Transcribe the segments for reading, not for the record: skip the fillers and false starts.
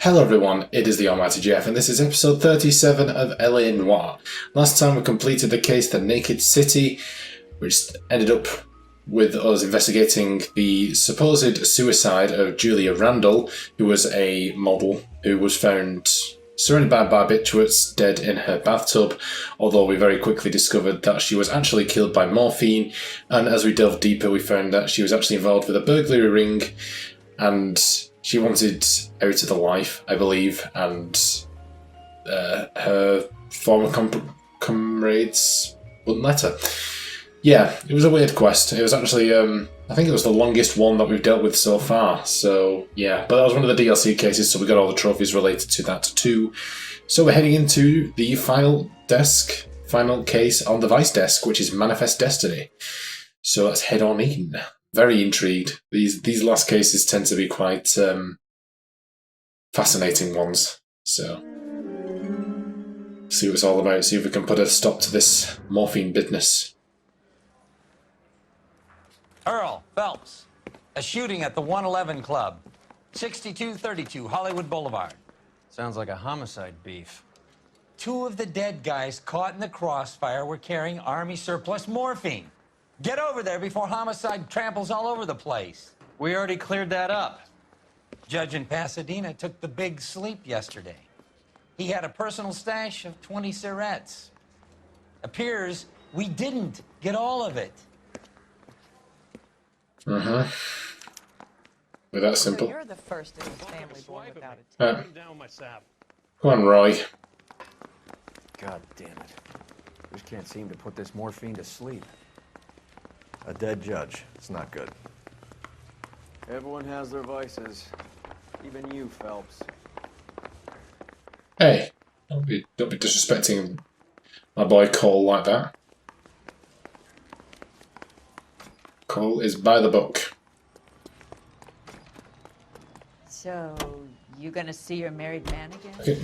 Hello everyone, it is the Almighty Jeff, and this is episode 37 of LA Noire. Last time we completed the case The Naked City, which ended up with us investigating the supposed suicide of Julia Randall, who was a model who was found surrounded by barbiturates dead in her bathtub, although we very quickly discovered that she was actually killed by morphine, and as we delved deeper we found that she was actually involved with a burglary ring, and she wanted out of the life, I believe, and her former comrades wouldn't let her. Yeah, it was a weird quest. It was actually, I think it was the longest one that we've dealt with so far. So, yeah, but that was one of the DLC cases, so we got all the trophies related to that too. So we're heading into the final case on the Vice desk, which is Manifest Destiny. So let's head on in. Very intrigued. These last cases tend to be quite fascinating ones. So, see what it's all about. See if we can put a stop to this morphine business. Earl Phelps, a shooting at the 111 Club, 6232 Hollywood Boulevard. Sounds like a homicide beef. Two of the dead guys caught in the crossfire were carrying Army surplus morphine. Get over there before homicide tramples all over the place. We already cleared that up. Judge in Pasadena took the big sleep yesterday. He had a personal stash of 20 cigarettes. Appears we didn't get all of it. With that simple. So you're the first in this family born without a Come on, Roy. God damn it. Just can't seem to put this morphine to sleep. A dead judge. It's not good. Everyone has their vices. Even you, Phelps. Hey, don't be disrespecting my boy Cole like that. Cole is by the book. So, you gonna see your married man again? Okay.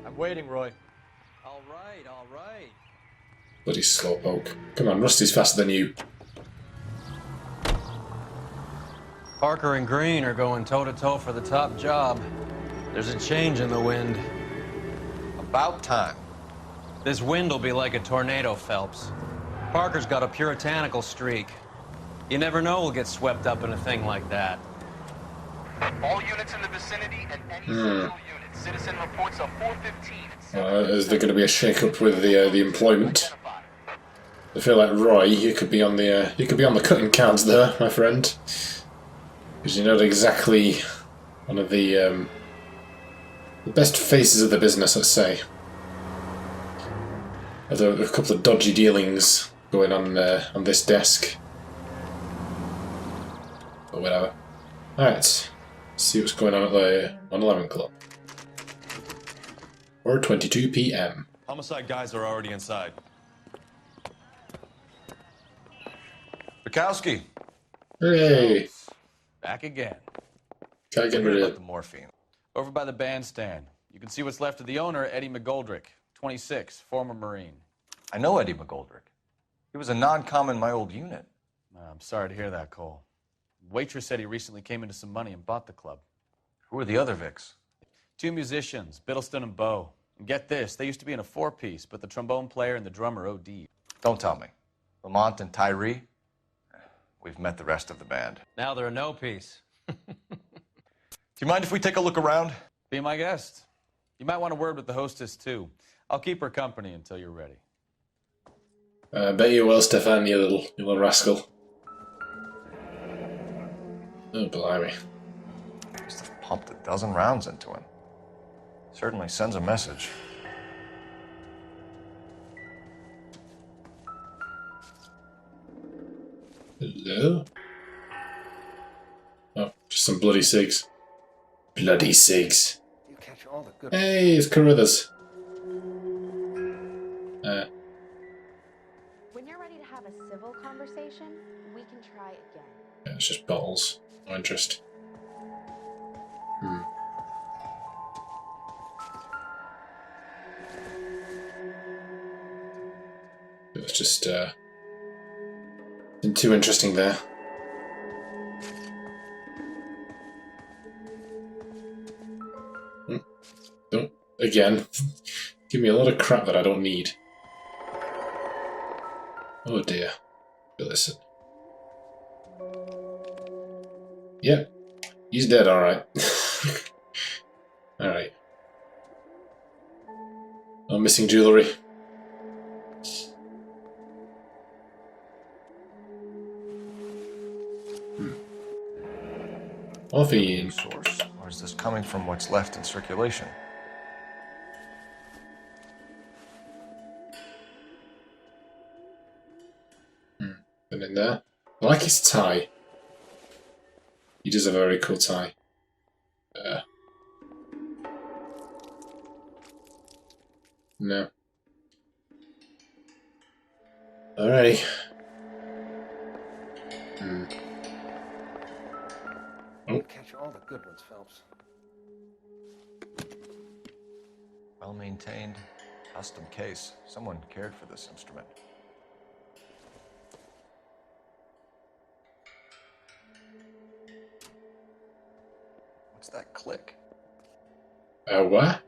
I'm waiting, Roy. All right. Bloody slowpoke. Come on, Rusty's faster than you. Parker and Green are going toe-to-toe for the top job. There's a change in the wind. About time. This wind will be like a tornado, Phelps. Parker's got a puritanical streak. You never know we'll get swept up in a thing like that. All units in the vicinity and any central unit. Citizen reports of 415. Is there going to be a shake-up with the employment? I feel like Roy, you could be on the cutting cards there, my friend, because you're not exactly one of the best faces of the business, let's say. There's a couple of dodgy dealings going on this desk, but whatever. All right, let's see what's going on at the 111 Club. Or 22 p.m. Homicide guys are already inside. Bukowski. Hooray! Back again. Gotta get Heard rid about of the morphine. Over by the bandstand. You can see what's left of the owner, Eddie McGoldrick, 26, former Marine. I know Eddie McGoldrick. He was a non-com in my old unit. I'm sorry to hear that, Cole. Waitress said he recently came into some money and bought the club. Who are the other Vics? Two musicians, Biddleston and Bow. And get this, they used to be in a four-piece, but the trombone player and the drummer OD'd. Don't tell me. Lamont and Tyree? We've met the rest of the band. Now they're a no-piece. Do you mind if we take a look around? Be my guest. You might want a word with the hostess, too. I'll keep her company until you're ready. Bet you will, Stefan, you little rascal. Oh, blimey. Must have pumped a dozen rounds into him. Certainly sends a message. Hello? Oh, just some bloody cigs. Bloody cigs. You catch all the good. Hey, it's Carruthers. When you're ready to have a civil conversation, we can try again. Yeah, it's just bottles. No interest. It was just been too interesting there. again. Give me a lot of crap that I don't need. Oh dear. Listen. Yep. He's dead, alright. Alright. Oh, missing jewellery. Morphine. Source? Or is this coming from what's left in circulation? And in there. I like his tie. He does have a very cool tie. No. Alrighty. Oh. Catch all the good ones, Phelps. Well maintained, custom case. Someone cared for this instrument. What's that click? What?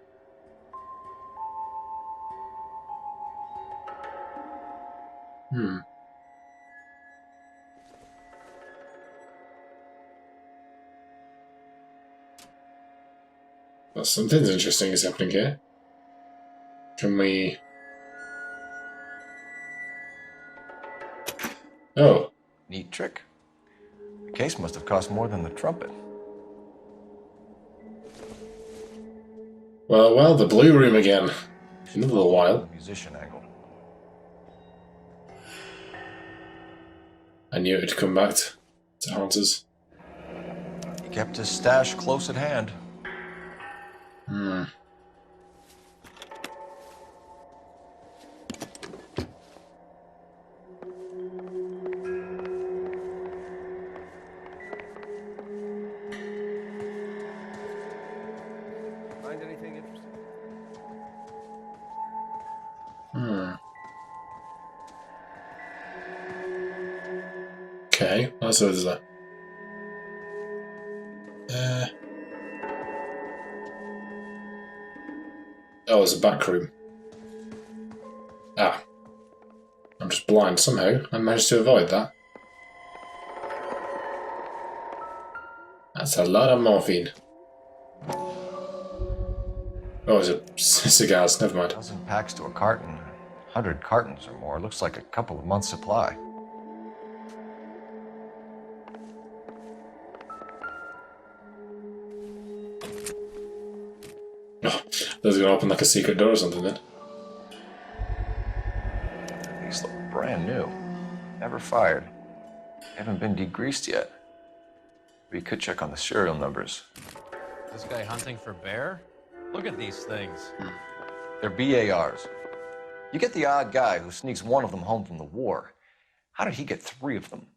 Well, something's interesting is happening here. Can we... Oh. Neat trick. The case must have cost more than the trumpet. Well, the blue room again. In a little while. The musician angle. I knew it'd come back to haunt us. He kept his stash close at hand. Find anything interesting? Okay, what else is that? Oh, it's a back room. Ah. I'm just blind somehow. I managed to avoid that. That's a lot of morphine. Oh, it's a cigars. Never mind. 1,000 packs to a carton. 100 cartons or more. Looks like a couple of months' supply. Oh, those are going to open like a secret door or something then. These look brand new. Never fired. Haven't been degreased yet. We could check on the serial numbers. This guy hunting for bear? Look at these things. They're BARs. You get the odd guy who sneaks one of them home from the war. How did he get 3 of them?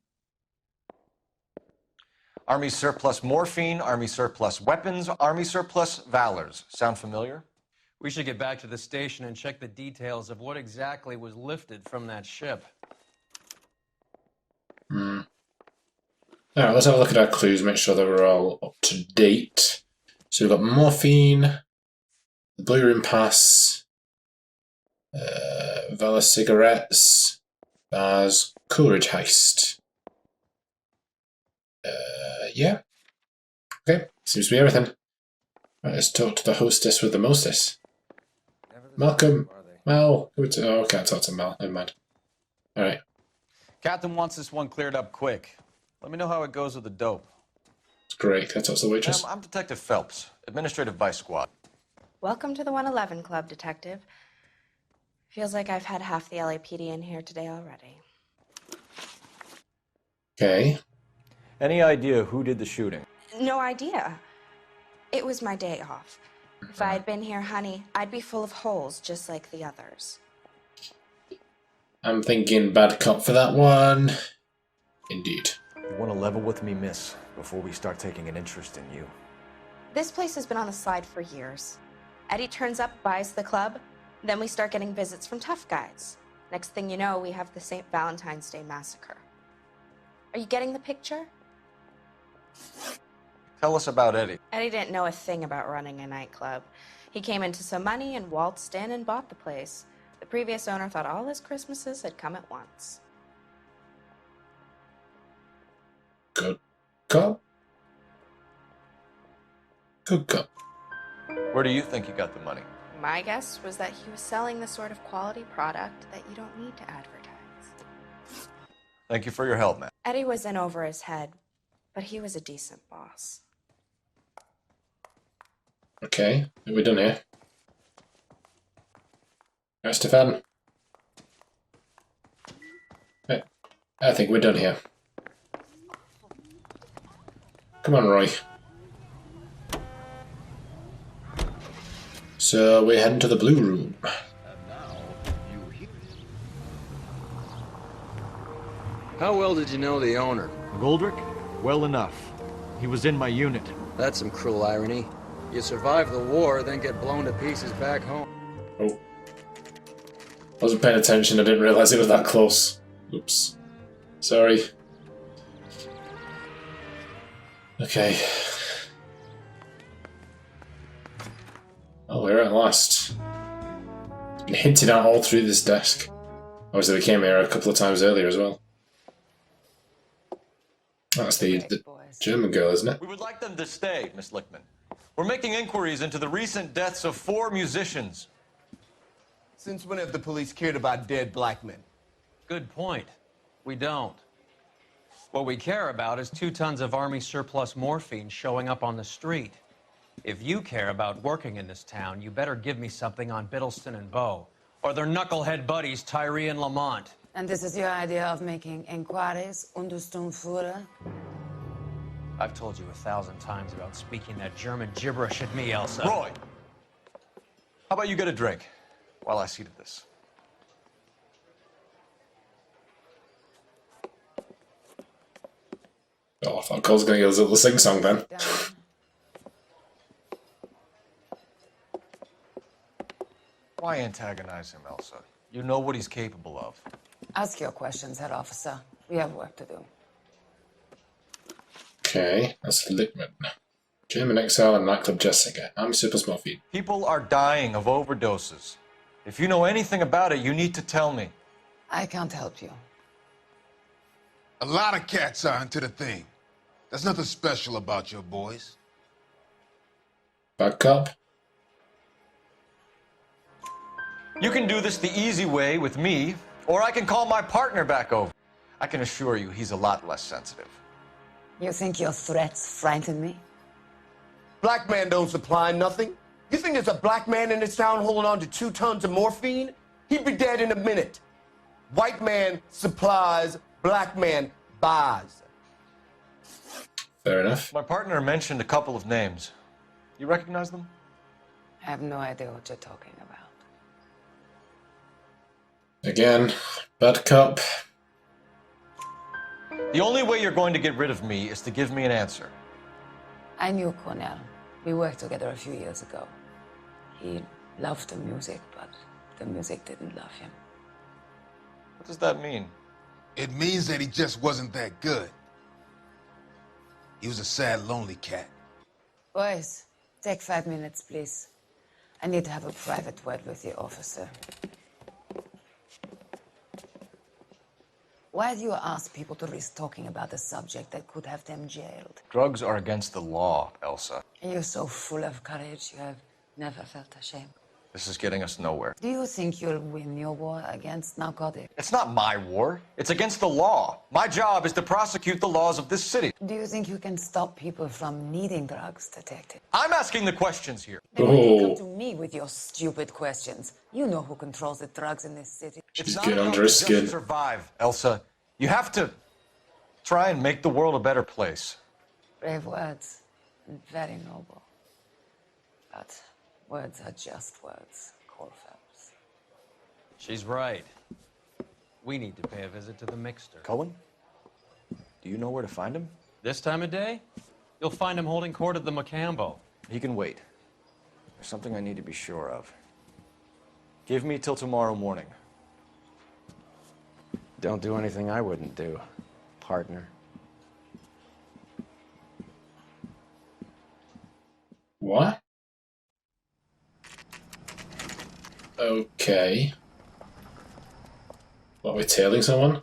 Army surplus morphine, Army surplus weapons, Army surplus valors. Sound familiar? We should get back to the station and check the details of what exactly was lifted from that ship. Alright, let's have a look at our clues, make sure that we're all up to date. So we've got morphine, the Blue Room Pass, Vela cigarettes, bars, Coolidge heist. Yeah. Okay, seems to be everything. Right, let's talk to the hostess with the mostess. Malcolm. Mel. Oh, I can't talk to Mel. Never mind. Alright. Captain wants this one cleared up quick. Let me know how it goes with the dope. It's great. Can I talk to the waitress? I'm Detective Phelps, Administrative Vice Squad. Welcome to the 111 Club, Detective. Feels like I've had half the LAPD in here today already. Okay. Any idea who did the shooting? No idea. It was my day off. If I had been here, honey, I'd be full of holes just like the others. I'm thinking bad cop for that one. Indeed. You want to level with me, miss, before we start taking an interest in you. This place has been on the slide for years. Eddie turns up, buys the club, then we start getting visits from tough guys. Next thing you know, we have the St. Valentine's Day massacre. Are you getting the picture? Tell us about Eddie. Eddie didn't know a thing about running a nightclub. He came into some money and waltzed in and bought the place. The previous owner thought all his Christmases had come at once. Good cop. Good cop. Where do you think he got the money? My guess was that he was selling the sort of quality product that you don't need to advertise. Thank you for your help, man. Eddie was in over his head, but he was a decent boss. Okay, what are we done here? Right, Stefan. Right, I think we're done here. Come on, Roy. So we're heading to the blue room. How well did you know the owner? Goldrick? Well enough. He was in my unit. That's some cruel irony. You survive the war, then get blown to pieces back home. Oh. I wasn't paying attention, I didn't realise it was that close. Oops. Sorry. Okay. Oh, we're at last. It's been hinted at all through this desk. Obviously, we came here a couple of times earlier as well. That's the German girl, isn't it? We would like them to stay, Miss Lichtman. We're making inquiries into the recent deaths of 4 musicians. Since when have the police cared about dead black men? Good point. We don't. What we care about is 2 tons of Army surplus morphine showing up on the street. If you care about working in this town, you better give me something on Biddleston and Bow, or their knucklehead buddies Tyree and Lamont. And this is your idea of making inquiries, Unterstundenführer? I've told you 1,000 times about speaking that German gibberish at me, Elsa. Roy! How about you get a drink while I see to this? Oh, I thought Cole's going to get his little sing-song then. Why antagonize him, Elsa? You know what he's capable of. Ask your questions, Head Officer. We have work to do. Okay, that's Lichtman. German exile and nightclub jazz singer. Army surplus morphine. People are dying of overdoses. If you know anything about it, you need to tell me. I can't help you. A lot of cats are into the thing. There's nothing special about your boys. Bad cop. You can do this the easy way with me, or I can call my partner back over. I can assure you he's a lot less sensitive. You think your threats frighten me? Black man don't supply nothing. You think there's a black man in this town holding on to 2 tons of morphine? He'd be dead in a minute. White man supplies, black man buys. Fair enough. My partner mentioned a couple of names. You recognize them? I have no idea what you're talking about. Again, bad cop. The only way you're going to get rid of me is to give me an answer. I knew Cornell. We worked together a few years ago. He loved the music, but the music didn't love him. What does that mean? It means that he just wasn't that good. He was a sad, lonely cat. Boys, take 5 minutes, please. I need to have a private word with the officer. Why do you ask people to risk talking about a subject that could have them jailed? Drugs are against the law, Elsa. You're so full of courage, you have never felt ashamed. This is getting us nowhere. Do you think you'll win your war against narcotics? It's not my war. It's against the law. My job is to prosecute the laws of this city. Do you think you can stop people from needing drugs, Detective? I'm asking the questions here. Then why do you come to me with your stupid questions? You know who controls the drugs in this city. She's good under his skin. Just survive, Elsa. You have to try and make the world a better place. Brave words, and very noble. But words are just words, Cole Phelps. She's right. We need to pay a visit to the mixter. Cullen? Do you know where to find him? This time of day, you'll find him holding court at the Macambo. He can wait. There's something I need to be sure of. Give me till tomorrow morning. Don't do anything I wouldn't do, partner. What? Okay. What, we're tailing someone?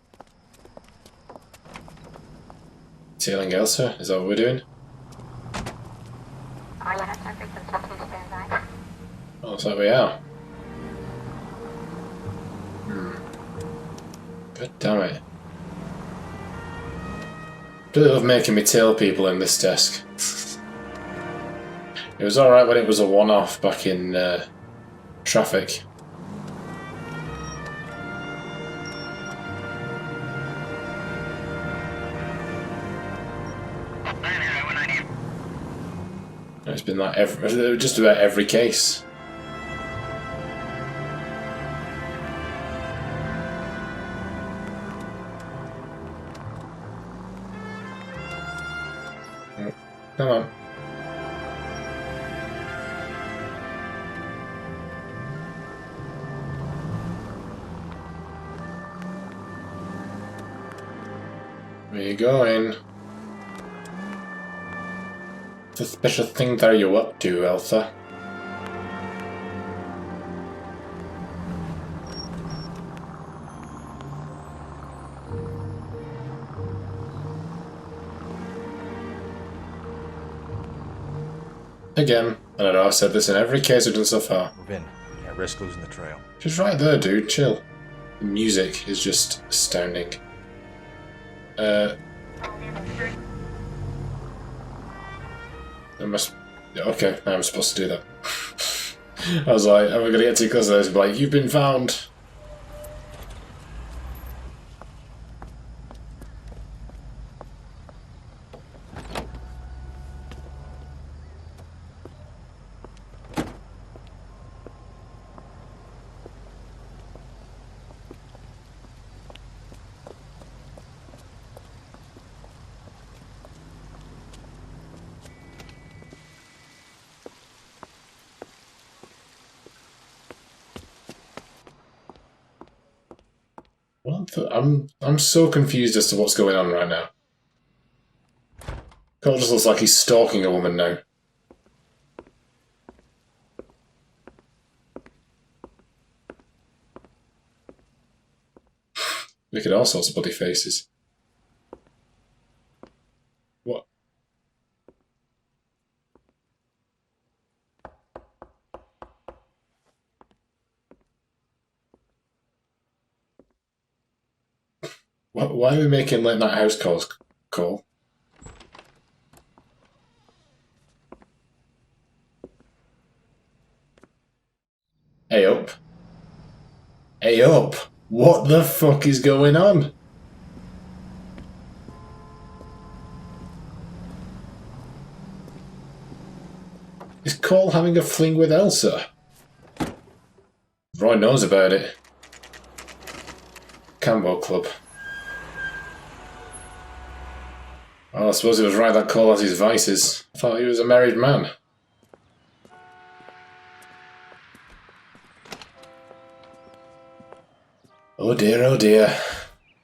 Tailing Elsa? Is that what we're doing? Oh, looks like we are. God damn it. I really love making me tail people in this desk. It was alright when it was a one-off back in Traffic. It's been like just about every case. Come on. Where you going? What's the special thing that you up to, Elsa? Again, I don't know, I've said this in every case I've done so far. Move in. Can't risk losing the trail. She's right there, dude. Chill. The music is just astounding. I must... Okay, I'm supposed to do that. I was like, am I gonna get too close to this? Like, you've been found! What the... I'm so confused as to what's going on right now. Cole just looks like he's stalking a woman now. Look at all sorts of bloody faces. What? Why are we making late night house calls, Cole? Hey up. Hey up! What the fuck is going on? Is Cole having a fling with Elsa? Roy knows about it. Cambo Club. Well, I suppose it was right that Cole has his vices. I thought he was a married man. Oh dear, oh dear.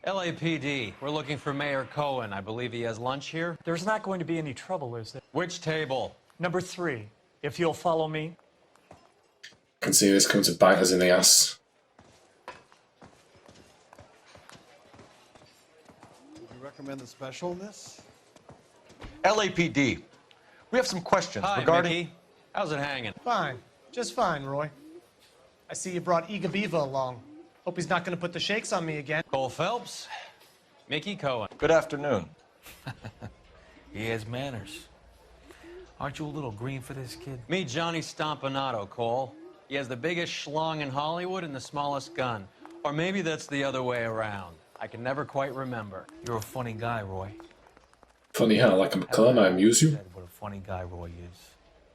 LAPD, we're looking for Mayor Cohen. I believe he has lunch here. There's not going to be any trouble, is there? Which table? Number 3, if you'll follow me. I can see this come to bite us in the ass. Would you recommend the special in this? LAPD, we have some questions Hi, regarding... Mickey. How's it hanging? Fine. Just fine, Roy. I see you brought Iga Viva along. Hope he's not going to put the shakes on me again. Cole Phelps, Mickey Cohen. Good afternoon. He has manners. Aren't you a little green for this kid? Meet Johnny Stompanato, Cole. He has the biggest schlong in Hollywood and the smallest gun. Or maybe that's the other way around. I can never quite remember. You're a funny guy, Roy. Funny how, like a McClellan, I amuse you. What a funny guy Roy is.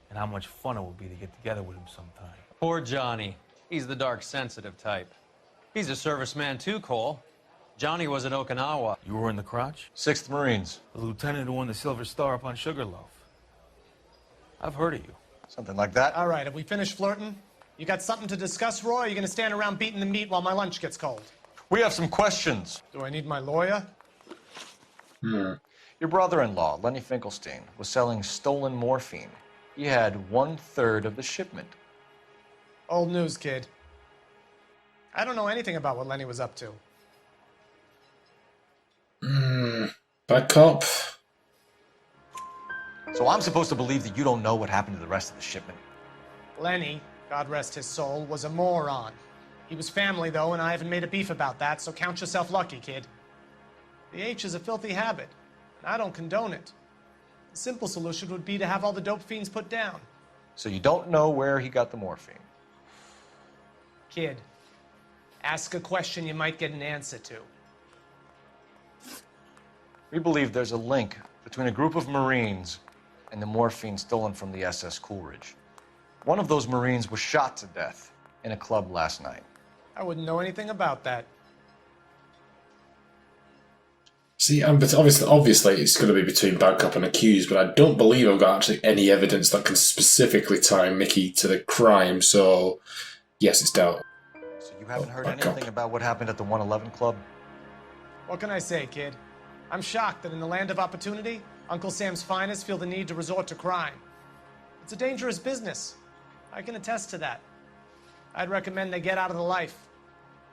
And how much fun it would be to get together with him sometime. Poor Johnny. He's the dark, sensitive type. He's a serviceman too, Cole. Johnny was at Okinawa. You were in the crotch? 6th Marines. The lieutenant who won the Silver Star up on Sugarloaf. I've heard of you. Something like that. All right, have we finished flirting? You got something to discuss, Roy? Or are you going to stand around beating the meat while my lunch gets cold? We have some questions. Do I need my lawyer? Your brother-in-law, Lenny Finkelstein, was selling stolen morphine. He had 1/3 of the shipment. Old news, kid. I don't know anything about what Lenny was up to. Bad cop. So I'm supposed to believe that you don't know what happened to the rest of the shipment? Lenny, God rest his soul, was a moron. He was family, though, and I haven't made a beef about that, so count yourself lucky, kid. The H is a filthy habit, and I don't condone it. The simple solution would be to have all the dope fiends put down. So you don't know where he got the morphine? Kid, ask a question you might get an answer to. We believe there's a link between a group of Marines and the morphine stolen from the SS Coolidge. One of those Marines was shot to death in a club last night. I wouldn't know anything about that. See, but obviously it's going to be between bad cop and accused, but I don't believe I've got actually any evidence that can specifically tie Mickey to the crime, so yes, it's doubt. So you haven't heard anything about what happened at the 111 Club? What can I say, kid? I'm shocked that in the land of opportunity, Uncle Sam's finest feel the need to resort to crime. It's a dangerous business. I can attest to that. I'd recommend they get out of the life.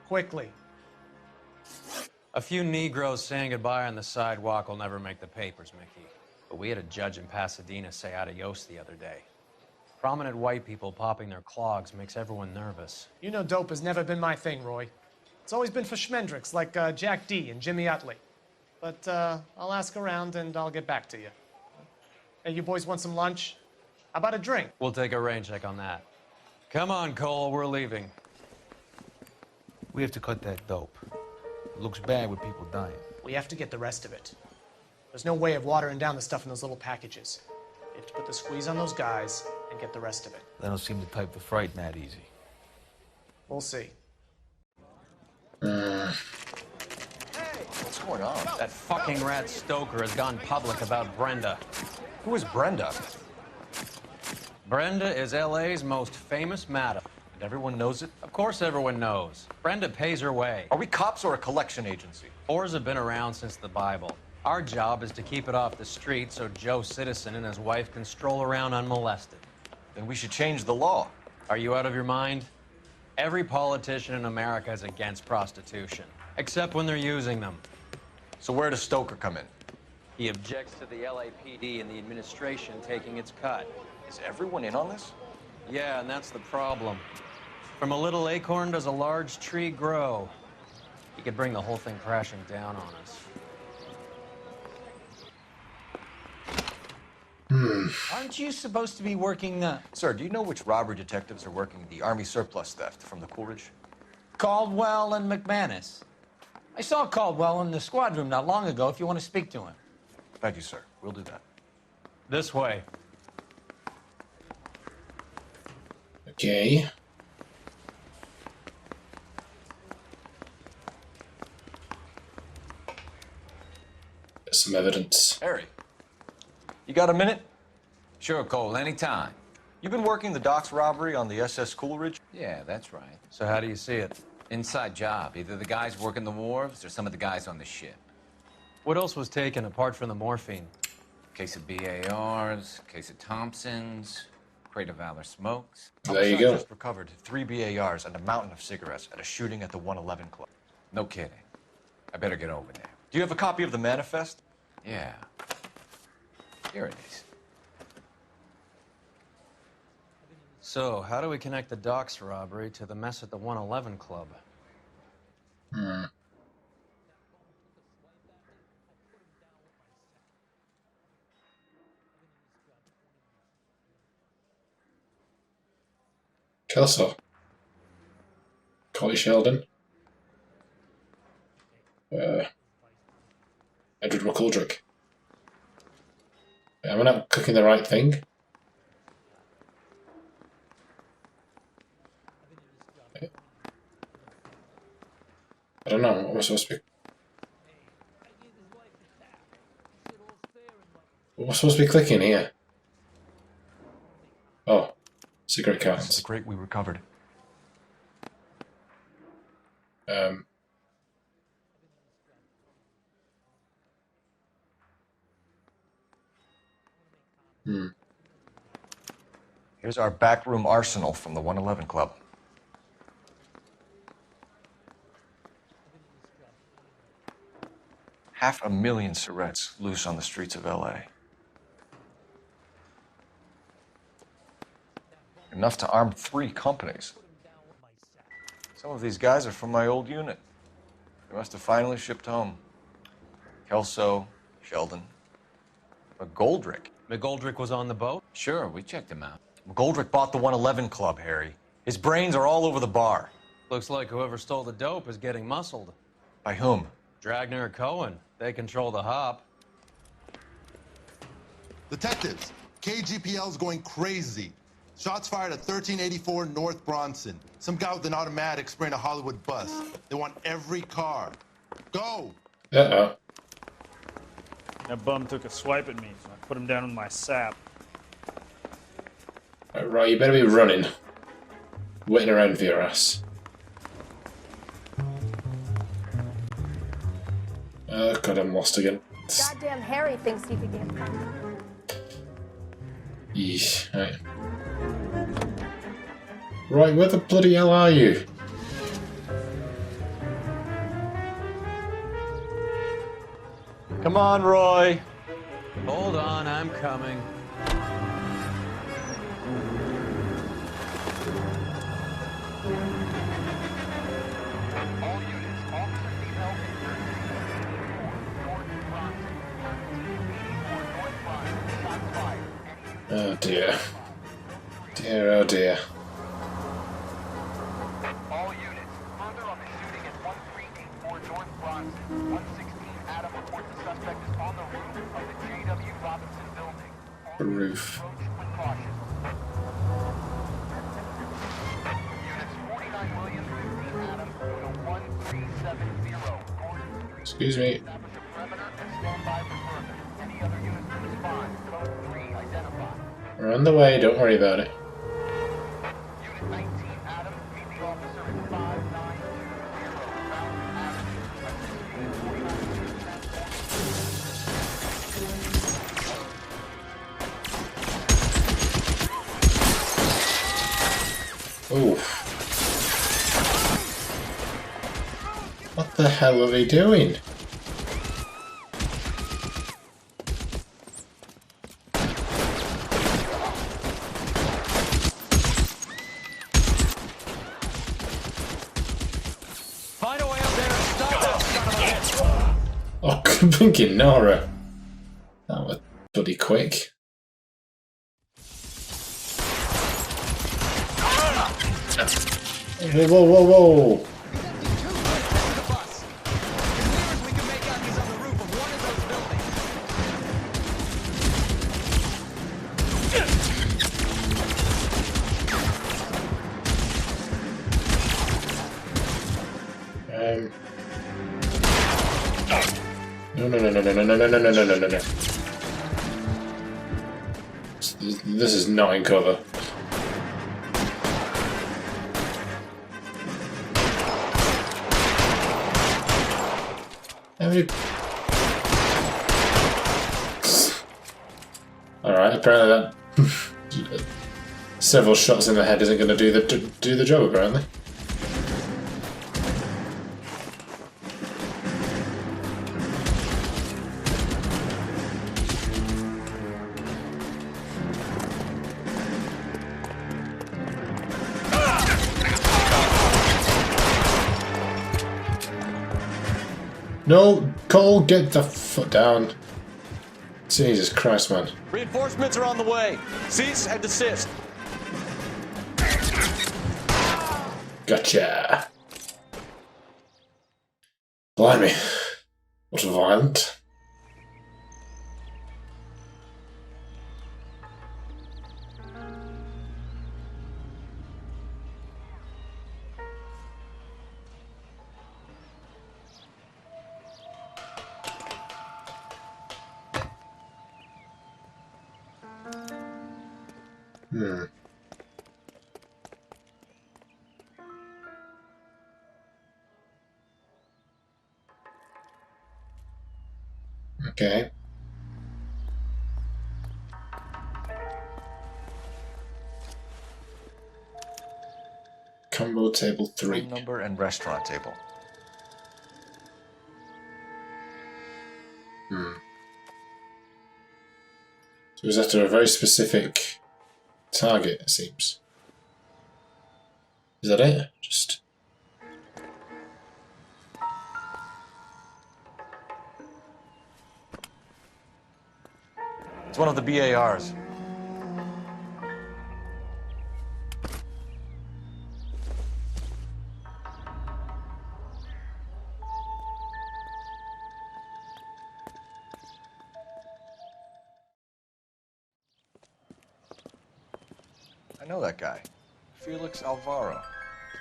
Quickly. A few Negroes saying goodbye on the sidewalk will never make the papers, Mickey. But we had a judge in Pasadena say adios the other day. Prominent white people popping their clogs makes everyone nervous. You know dope has never been my thing, Roy. It's always been for schmendricks like Jack D. and Jimmy Utley. But I'll ask around and I'll get back to you. Hey, you boys want some lunch? How about a drink? We'll take a rain check on that. Come on, Cole, we're leaving. We have to cut that dope. It looks bad with people dying. We have to get the rest of it. There's no way of watering down the stuff in those little packages. You have to put the squeeze on those guys and get the rest of it. They don't seem the type to frighten that easy. We'll see. What's going on? That fucking rat Stoker has gone public about Brenda. Who is Brenda? Brenda is LA's most famous madam. And everyone knows it? Of course everyone knows. Brenda pays her way. Are we cops or a collection agency? Whores have been around since the Bible. Our job is to keep it off the street so Joe Citizen and his wife can stroll around unmolested. Then we should change the law. Are you out of your mind? Every politician in America is against prostitution, except when they're using them. So where does Stoker come in? He objects to the LAPD and the administration taking its cut. Is everyone in on this? Yeah, and that's the problem. From a little acorn does a large tree grow. He could bring the whole thing crashing down on us. Aren't you supposed to be working, Sir, do you know which robbery detectives are working the Army surplus theft from the Coolidge? Caldwell and McManus? I saw Caldwell in the squad room not long ago if you want to speak to him. Thank you, sir. We'll do that. This way. Okay. Some evidence. Harry, you got a minute? Sure, Cole, anytime. You've been working the docks robbery on the SS Coolidge? Yeah, that's right. So how do you see it? Inside job. Either the guys working the wharves or some of the guys on the ship. What else was taken apart from the morphine? Case of BARs, case of Thompson's, crate of Valor smokes. There you go. Just recovered 3 BARs and a mountain of cigarettes at a shooting at the 111 Club. No kidding. I better get over there. Do you have a copy of the manifest? Yeah. Here it is. So, how do we connect the docks robbery to the mess at the 111 Club? Kelso. Collie Sheldon. Edward McCuldrick. Am I not clicking the right thing? I don't know. What am I supposed to be? What am I supposed to be clicking here? Oh, cigarette This is cartons. the crate we recovered. Here's our backroom arsenal from the 111 Club. 500,000 Surrettes loose on the streets of LA. Enough to arm 3 companies. Some of these guys are from my old unit. They must have finally shipped home. Kelso, Sheldon. McGoldrick. McGoldrick was on the boat? Sure, we checked him out. McGoldrick bought the 111 Club, Harry. His brains are all over the bar. Looks like whoever stole the dope is getting muscled. By whom? Dragner or Cohen. They control the hop. Detectives, KGPL's going crazy. Shots fired at 1384 North Bronson. Some guy with an automatic spraying a Hollywood bus. They want every car. Go! Uh-oh. That bum took a swipe at me, so I put him down with my sap. Right, you better be running. Waiting around for your ass. God, I'm lost again. Goddamn Harry thinks he could get. Yeesh. Right. Right, where the bloody hell are you? Come on, Roy. Hold on, I'm coming. Oh dear. Dear, oh dear. All units, further on the shooting at 1384 North Bronson. 116 Adam reports the suspect is on the roof of the J.W. Robinson building. The roof. Approach with caution. Units 49 William, 15 Adam, go to 1370 Gordon Street. Excuse me. Establish a perimeter and stand by for further. Any other units to respond. Code 3 identified. We're on the way, don't worry about it. Unit 19 Adam, meet the officer at 5920 Mountain Avenue. Ooh. What the hell are they doing? Find a way up there and stop that son of a bitch! Oh, I'm thinking Noire. That was bloody quick. Whoa, whoa, whoa, whoa! No, no, no, no, no, no, no, no, no, no, no, no, no. This is not in cover. Alright, apparently that several shots in the head isn't going to do the job, apparently. No, Cole, get the foot down. Jesus Christ, man. Reinforcements are on the way. Cease and desist. Gotcha. Blimey. What violent. Okay. Combo table 3. Room number and restaurant table. So it was after a very specific target, it seems. Is that it? Just... It's one of the BARs. I know that guy. Felix Alvaro.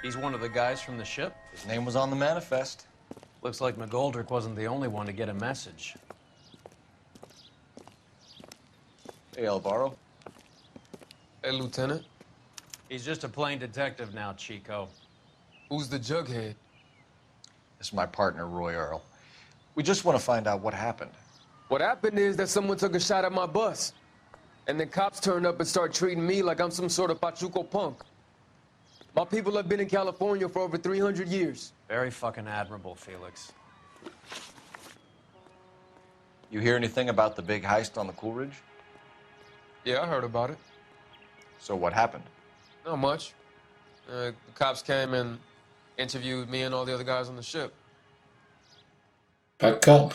He's one of the guys from the ship? His name was on the manifest. Looks like McGoldrick wasn't the only one to get a message. Hey, Alvaro. Hey, Lieutenant. He's just a plain detective now, Chico. Who's the jughead? This is my partner, Roy Earl. We just want to find out what happened. What happened is that someone took a shot at my bus. And then cops turned up and start treating me like I'm some sort of Pachuco punk. My people have been in California for over 300 years. Very fucking admirable, Felix. You hear anything about the big heist on the Coolidge? Yeah, I heard about it. So what happened? Not much. The cops came and interviewed me and all the other guys on the ship. Bad cop.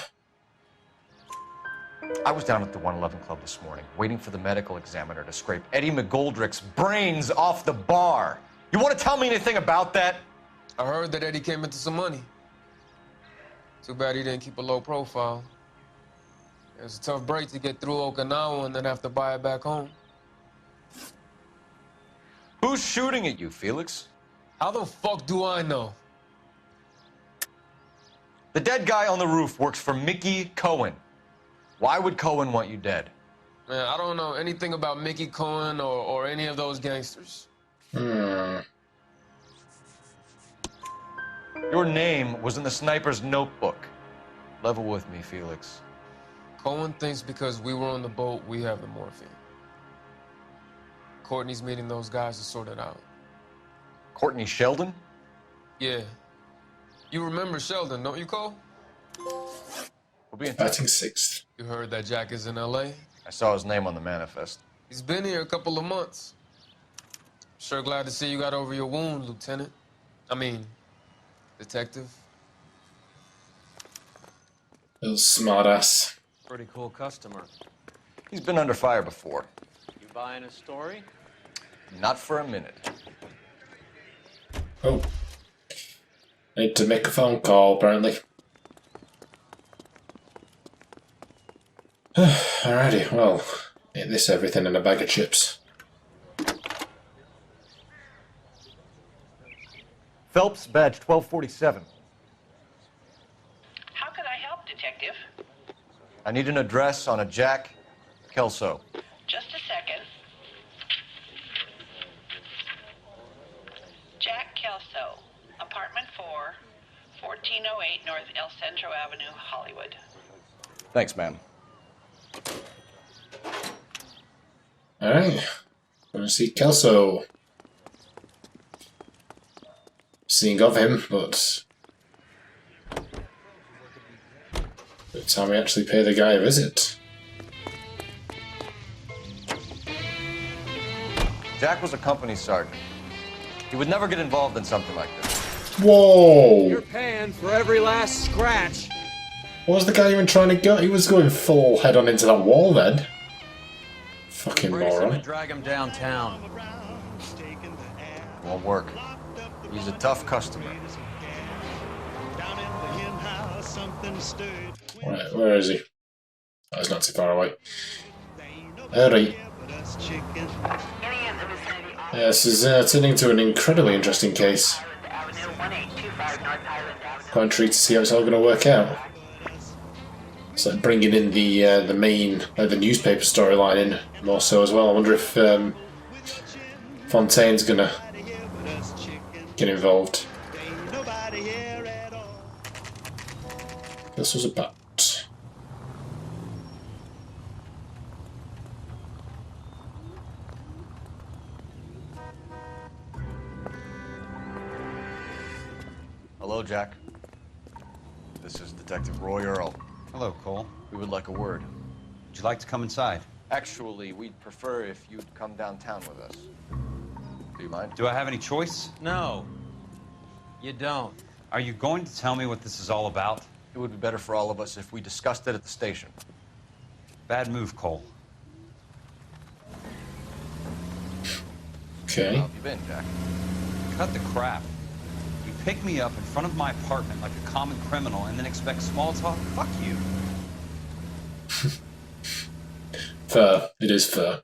I was down at the 111 Club this morning, waiting for the medical examiner to scrape Eddie McGoldrick's brains off the bar. You want to tell me anything about that? I heard that Eddie came into some money. Too bad he didn't keep a low profile. It was a tough break to get through Okinawa and then have to buy it back home. Who's shooting at you, Felix? How the fuck do I know? The dead guy on the roof works for Mickey Cohen. Why would Cohen want you dead? Man, I don't know anything about Mickey Cohen or any of those gangsters. Your name was in the sniper's notebook. Level with me, Felix. Cohen thinks because we were on the boat, we have the morphine. Courtney's meeting those guys to sort it out. Courtney Sheldon? Yeah. You remember Sheldon, don't you, Cole? We'll be in Batting sixth. You heard that Jack is in LA? I saw his name on the manifest. He's been here a couple of months. Sure glad to see you got over your wound, Lieutenant. I mean, Detective. Little smartass. Pretty cool customer. He's been under fire before. You buying his story? Not for a minute. Oh. Need to make a phone call, apparently. Alrighty, well, ain't this everything in a bag of chips? Phelps, badge 1247. How can I help, Detective? I need an address on a Jack Kelso. Just a second. Jack Kelso, apartment 4, 1408 North El Centro Avenue, Hollywood. Thanks, ma'am. Alright. Gonna see Kelso. Seeing of him, but by the time we actually pay the guy a visit. Jack was a company sergeant. He would never get involved in something like this. Whoa! You're paying for every last scratch. What was the guy even trying to go? He was going full head on into that wall then. Fucking Brace him moron. and drag him downtown. Won't work. He's a tough customer. Right, where is he? Oh, he's not too far away. Alright. Yeah, this is turning into an incredibly interesting case. Quite intrigued to see how it's all going to work out. It's like bringing in the main, the newspaper storyline in more so as well. I wonder if Fontaine's going to get involved. This was a bat. Hello, Jack. This is Detective Roy Earl. Hello, Cole. We would like a word. Would you like to come inside? Actually, we'd prefer if you'd come downtown with us. Do you mind? Do I have any choice? No, you don't. Are you going to tell me what this is all about? It would be better for all of us if we discussed it at the station. Bad move, Cole. Okay. How have you been, Jack? Cut the crap. You pick me up in front of my apartment like a common criminal and then expect small talk? Fuck you. Fair. It is fair.